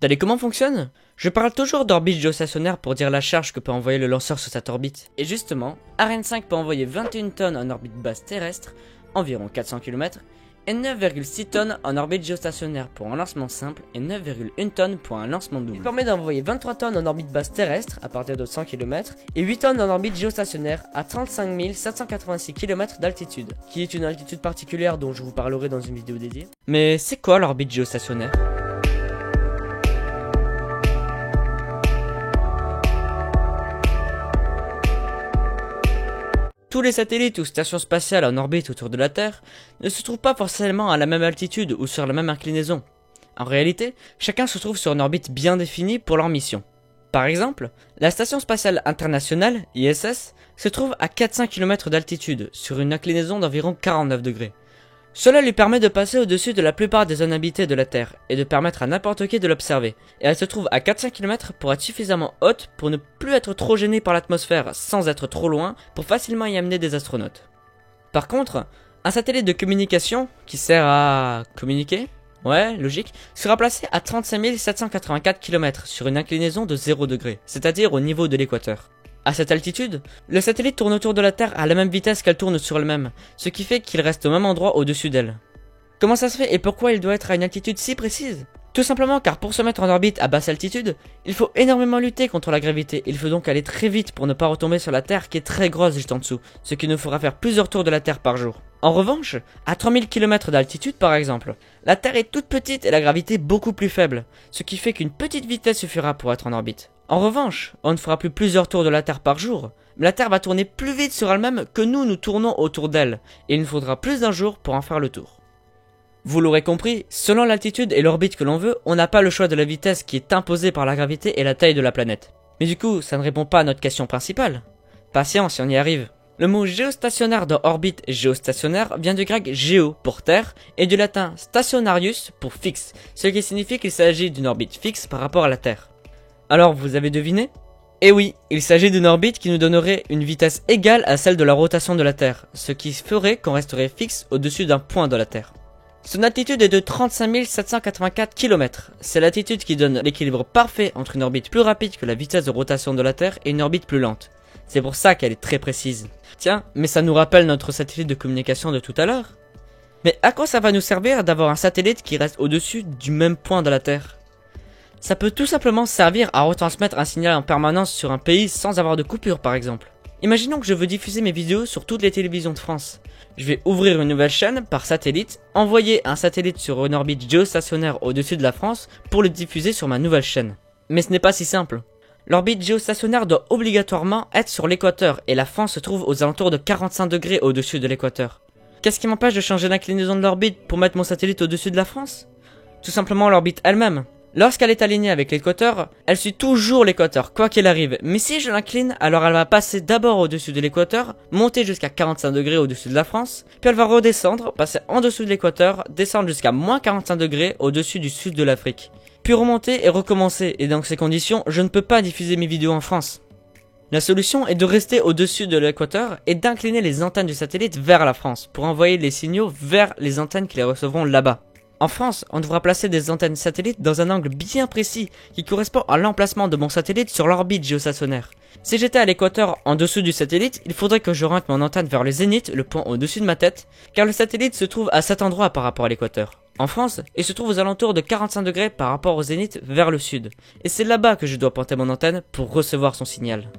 Savez comment fonctionne? Je parle toujours d'orbite géostationnaire pour dire la charge que peut envoyer le lanceur sur cette orbite. Et justement, Ariane 5 peut envoyer 21 tonnes en orbite basse terrestre, environ 400 km, et 9,6 tonnes en orbite géostationnaire pour un lancement simple et 9,1 tonnes pour un lancement double. Il permet d'envoyer 23 tonnes en orbite basse terrestre à partir de 100 km et 8 tonnes en orbite géostationnaire à 35 786 km d'altitude, qui est une altitude particulière dont je vous parlerai dans une vidéo dédiée. Mais c'est quoi l'orbite géostationnaire? Tous les satellites ou stations spatiales en orbite autour de la Terre ne se trouvent pas forcément à la même altitude ou sur la même inclinaison. En réalité, chacun se trouve sur une orbite bien définie pour leur mission. Par exemple, la Station Spatiale Internationale, ISS, se trouve à 400 km d'altitude, sur une inclinaison d'environ 49 degrés. Cela lui permet de passer au-dessus de la plupart des zones habitées de la Terre et de permettre à n'importe qui de l'observer. Et elle se trouve à 400 km pour être suffisamment haute pour ne plus être trop gênée par l'atmosphère sans être trop loin pour facilement y amener des astronautes. Par contre, un satellite de communication qui sert à communiquer, ouais, logique, sera placé à 35 784 km sur une inclinaison de 0 degré, c'est-à-dire au niveau de l'équateur. À cette altitude, le satellite tourne autour de la Terre à la même vitesse qu'elle tourne sur elle-même, ce qui fait qu'il reste au même endroit au-dessus d'elle. Comment ça se fait et pourquoi il doit être à une altitude si précise? Tout simplement car pour se mettre en orbite à basse altitude, il faut énormément lutter contre la gravité, il faut donc aller très vite pour ne pas retomber sur la Terre qui est très grosse juste en dessous, ce qui nous fera faire plusieurs tours de la Terre par jour. En revanche, à 3000 km d'altitude par exemple, la Terre est toute petite et la gravité beaucoup plus faible, ce qui fait qu'une petite vitesse suffira pour être en orbite. En revanche, on ne fera plus plusieurs tours de la Terre par jour, mais la Terre va tourner plus vite sur elle-même que nous tournons autour d'elle, et il nous faudra plus d'un jour pour en faire le tour. Vous l'aurez compris, selon l'altitude et l'orbite que l'on veut, on n'a pas le choix de la vitesse qui est imposée par la gravité et la taille de la planète. Mais du coup, ça ne répond pas à notre question principale. Patience, on y arrive. Le mot géostationnaire dans orbite géostationnaire vient du grec géo pour terre et du latin stationarius pour fixe, ce qui signifie qu'il s'agit d'une orbite fixe par rapport à la Terre. Alors, vous avez deviné? Eh oui, il s'agit d'une orbite qui nous donnerait une vitesse égale à celle de la rotation de la Terre, ce qui ferait qu'on resterait fixe au-dessus d'un point de la Terre. Son altitude est de 35 784 km. C'est l'altitude qui donne l'équilibre parfait entre une orbite plus rapide que la vitesse de rotation de la Terre et une orbite plus lente. C'est pour ça qu'elle est très précise. Tiens, mais ça nous rappelle notre satellite de communication de tout à l'heure. Mais à quoi ça va nous servir d'avoir un satellite qui reste au-dessus du même point de la Terre? Ça peut tout simplement servir à retransmettre un signal en permanence sur un pays sans avoir de coupure par exemple. Imaginons que je veux diffuser mes vidéos sur toutes les télévisions de France. Je vais ouvrir une nouvelle chaîne par satellite, envoyer un satellite sur une orbite géostationnaire au-dessus de la France pour le diffuser sur ma nouvelle chaîne. Mais ce n'est pas si simple. L'orbite géostationnaire doit obligatoirement être sur l'équateur et la France se trouve aux alentours de 45 degrés au-dessus de l'équateur. Qu'est-ce qui m'empêche de changer l'inclinaison de l'orbite pour mettre mon satellite au-dessus de la France? Tout simplement l'orbite elle-même. Lorsqu'elle est alignée avec l'équateur, elle suit toujours l'équateur, quoi qu'il arrive. Mais si je l'incline, alors elle va passer d'abord au-dessus de l'équateur, monter jusqu'à 45 degrés au-dessus de la France, puis elle va redescendre, passer en dessous de l'équateur, descendre jusqu'à moins 45 degrés au-dessus du sud de l'Afrique. Puis remonter et recommencer, et dans ces conditions, je ne peux pas diffuser mes vidéos en France. La solution est de rester au-dessus de l'équateur et d'incliner les antennes du satellite vers la France, pour envoyer les signaux vers les antennes qui les recevront là-bas. En France, on devra placer des antennes satellites dans un angle bien précis qui correspond à l'emplacement de mon satellite sur l'orbite géostationnaire. Si j'étais à l'équateur en dessous du satellite, il faudrait que je rentre mon antenne vers le zénith, le point au-dessus de ma tête, car le satellite se trouve à cet endroit par rapport à l'équateur. En France, il se trouve aux alentours de 45 degrés par rapport au zénith vers le sud, et c'est là-bas que je dois pointer mon antenne pour recevoir son signal.